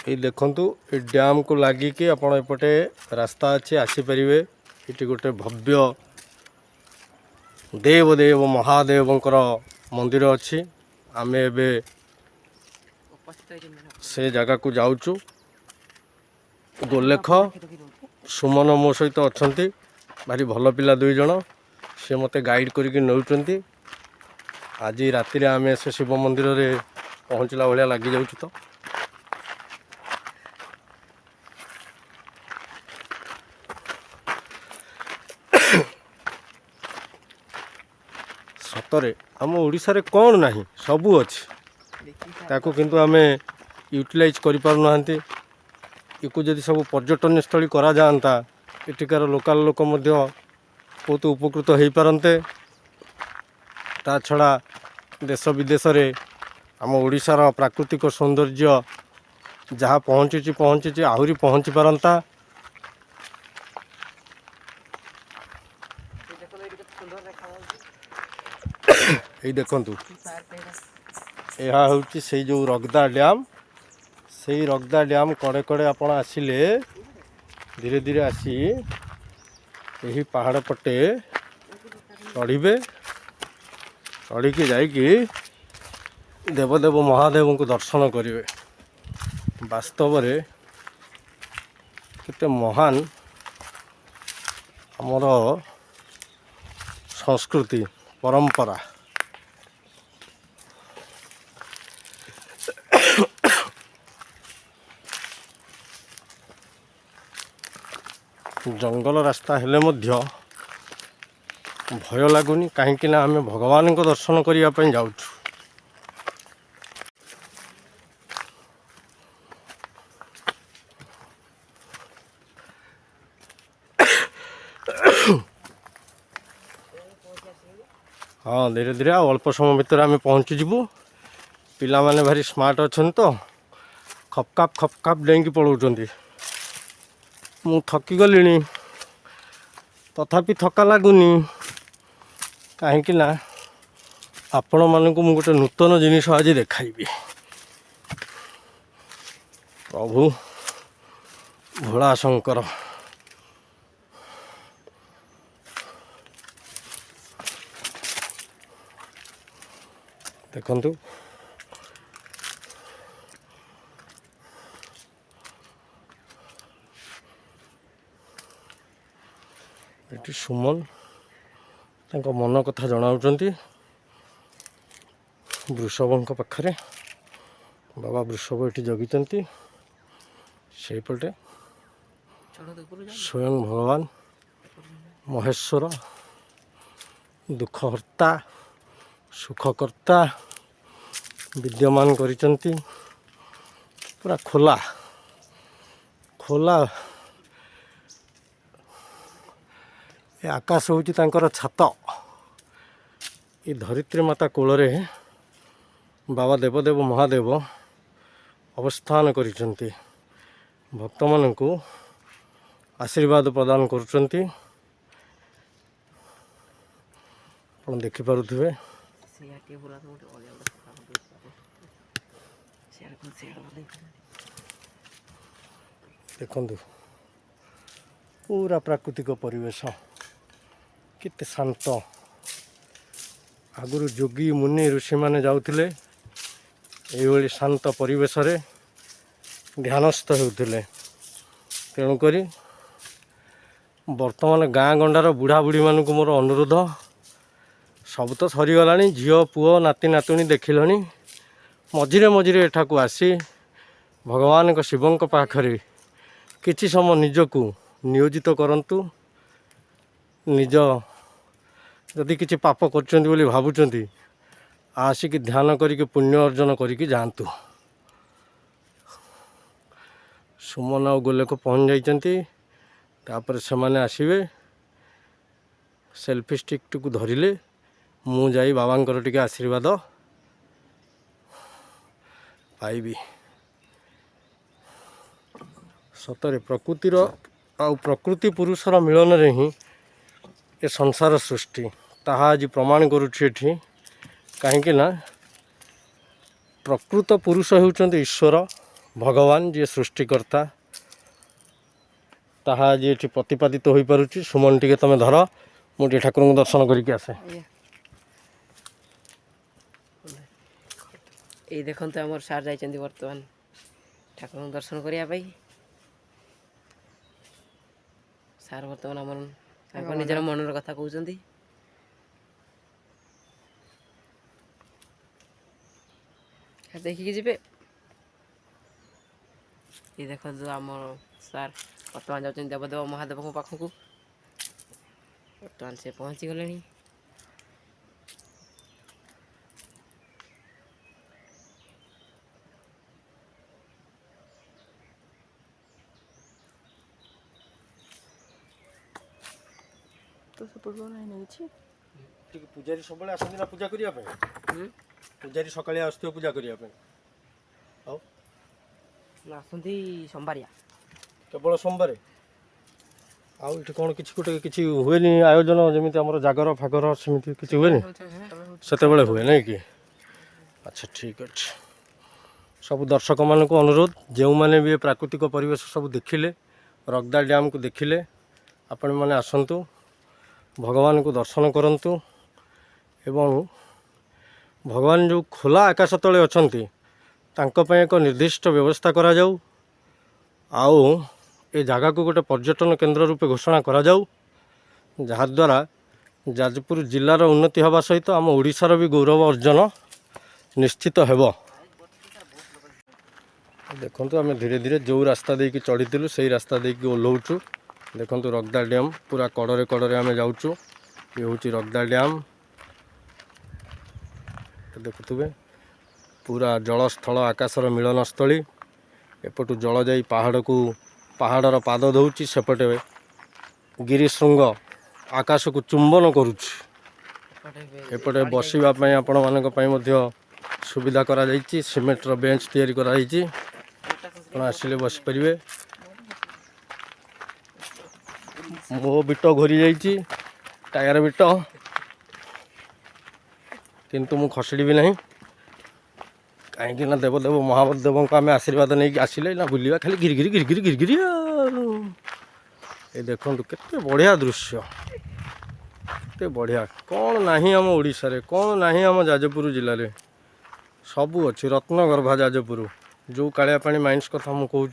ये देखंतु ये डैम को लगिकी आपण एपटे रास्ता अच्छे आसीपर ये गोटे भव्य देवदेव महादेवंकर मंदिर अच्छी आमे एबे से जगह को जाऊचु। गोलेख सुमन मो सहित अच्छा भारी भल पिला दुई जन से मते गाइड करके नौचंती। आज राति आमे से शिव मंदिर रे पहुँचला भाया लगी जाऊँ तो सतरे आम ओडिशा रे कौन नहीं सबू अच्छी ताको किंतु आमे यूटिलाइज करि पारु नाहंती। इको जदि सब पर्यटन स्थली करा जाता एटिकार लोकल लोक मध्य बहुत उपकृत हो पारंते। ता छड़ा देश विदेश रे आम ओडिशार प्राकृतिक सौंदर्य जहाँ पहुँची आहरी पहुँची पारंता। ये देखंतु यह हूँ से जो रगदा डैम से रगदा डैम कड़े कड़े आपण आसिले धीरे धीरे आसी यही पहाड़ पटे चढ़े चढ़ी जाइकी देवदेव महादेव को दर्शन करेंगे। वास्तव रे केते महान आमर संस्कृति परंपरा। जंगल रास्ता हेले मध्य भय लगुनि कहीं आम भगवान को दर्शन करने जाऊँ। हाँ धीरे धीरे अल्प समय भितर आम पहुँची जीवु। पिला माने भारी स्मार्ट अच्छा तो खपखाप डेंगी पलाउंट। मु थकी गलिनी तथापि थका लगुनि कहीं आपण मानक मु गोटे नूतन जिनिस आज देखाइबी। प्रभु भोला शंकर देखंतु ये सुमन तांको मन कथा जनाउचंती वृषभ पाखरे बाबा वृषभ ये जगिचंती से पटे स्वयं भगवान महेश्वर दुखहर्ता सुखकर्ता विद्यमान करिचंती। पूरा खोला खोला ए आकाश होची तांकर छात। ये धरित्री माता कोଳରେ बाबा देवदेव महादेव अवस्थान करिचंती भक्त मानकु आशीर्वाद प्रदान करुचंती। आपण देखि पारुथिबे देखंतु पूरा प्राकृतिक परिवेश केते शांत। आगुरु जोगी मुनि ऋषि माने जाउथिले एभली शांत परिवेश रे ध्यानस्थ होउथिले। तेणु करी वर्तमान गाँ गंडार बुढ़ा बुढ़ी मानक मोर अनुरोध सब तो सरीगलानी झील पुओ नाती नातुणी देखिलनी मझिरे मझिरे एठाकू आसी भगवान शिवों पाखरे किछि समय निजकू नियोजित करंतु। निज जदि किछि पाप करचंती बोली भाबुचंती आसिक ध्यान करिके पुण्य अर्जन करिके जातु। सुमन आ गोले को पहुँच जाइचंती तापर से माने आसीबे सेल्फी स्टिक को धरिले मु जाई बाबांकर टिके आशीर्वाद पाइबी। सतरे प्रकृतिर प्रकृति पुरुषर मिलन रे ही ए संसार सृष्टि ताहा आज प्रमाण करुछि। कहीं प्रकृत पुरुष होउचंती ईश्वर भगवान जी सृष्टिकर्ता ताहा आज ये प्रतिपादित हो पारुछि। सुमन टिके तमे धर मुझे ठाकुर को दर्शन करके आसे। ये देखो तो आम सार जाइए बर्तमान ठाकुर दर्शन करने सार बर्तमान आम निजर मनर कथा कहते देखिए जी ये देख आम सार बर्तमान जाऊँ देवदेव महादेव पाखक बर्तमान से पहुँची गले। तो सब पूर्व नहीं पूजारी सब आसती ना पूजा करने पूजारी सकाଳେ आसुथिबे पूजा करने आसती सोमवारिया केवल सोमवार आउ ये कौन किसी गोटे किसी हुए आयोजन जमी आम जागर फागर सेमती किसी हुए से हुए नहीं कि। अच्छा ठीक अच्छे सब दर्शक मान को अनुरोध जो मैंने भी प्राकृतिक परिवेश सब देखिले रगदा डैम को देखिले आपण मैंने आसतु भगवान को दर्शन करंतु एवं भगवान जो खोला आकाश तले अछंती तांको पय एक निर्दिष्ट व्यवस्था करा जाऊ आउ ए जगह को गोटे पर्यटन केंद्र रूपे घोषणा करा जाऊ जहाद्वारा जाजपुर जिलार उन्नति हवा सहित आम ओडिशार भी गौरव अर्जन निश्चित हेबो। देखु आम धीरे धीरे जो रास्ता देकी चढ़ीलु से रास्ता देकी ओह्लौचु। देखु रगदा डैम पूरा कड़े कड़े आम जाऊँ ये हूँ रगदा डैम देखुवे पूरा जलस्थल आकाशर मिलनस्थली एपटू जल जा पहाड़ को पहाड़र पाद दौची सेपटे गिरिशृंग आकाश को चुंबन करुच्ची एपटे बसवाई आपण मान सुविधा करा जाइछि। सिमेंटर बेंच तैयारी करा जाइछि आसिले बस पारे। मो बिट घोरी जाइछि टायर बिट किंतु मु खसड़ी भी नहीं कहीं ना देवदेव महादेव को आम आशीर्वाद नहीं आसिले ना बुलवा खाली गिरगिरी गिरगिरी गिरगिरी ये देखो केते बढ़िया दृश्य केते बढ़िया कौन नहीं आम ओडिशा रे कौन नहीं आम जाजपुर जिले में सबू अच्छी रत्नगर्भा जाजपुर जो कालिया पानी माइंस कथा मु कहूँ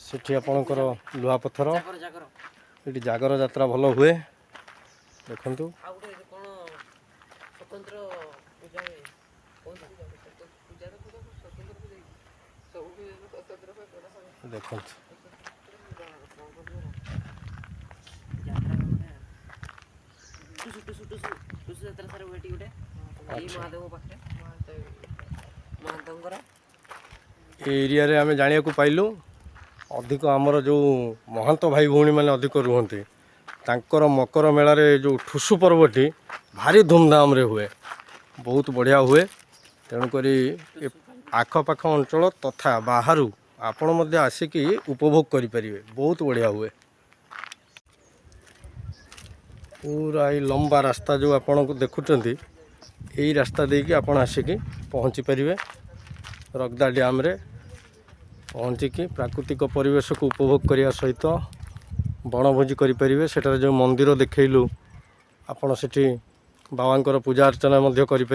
सेठी आपणकर लुहापथर ये जागर यात्रा भल हुए देखु देखो एरिया रे आमे जानिया को पाइलु अधिक आमर जो महंत भाई भौणी मैंने अधिक रुहंती तांकर मकर मेला रे जो ठुसु पर्वटी भारी धूमधाम रे हुए बहुत बढ़िया हुए तेणुक आखपाख अंचल तथा बाहर आपण मध्य आसिकी उपभोग करें बहुत बढ़िया हुए। पूरा ये लंबा रास्ता जो आपण को देखुंट यही रास्ता देकी आपण आसिकी पहुँची पारे रगदा डैम रे पहुँचिकी प्राकृतिक परिवेश को उपभोग करने सहित बनभोजी करें सेठार जो मंदिर देखलु आपण सेठी बाबांकर पूजा अर्चना करें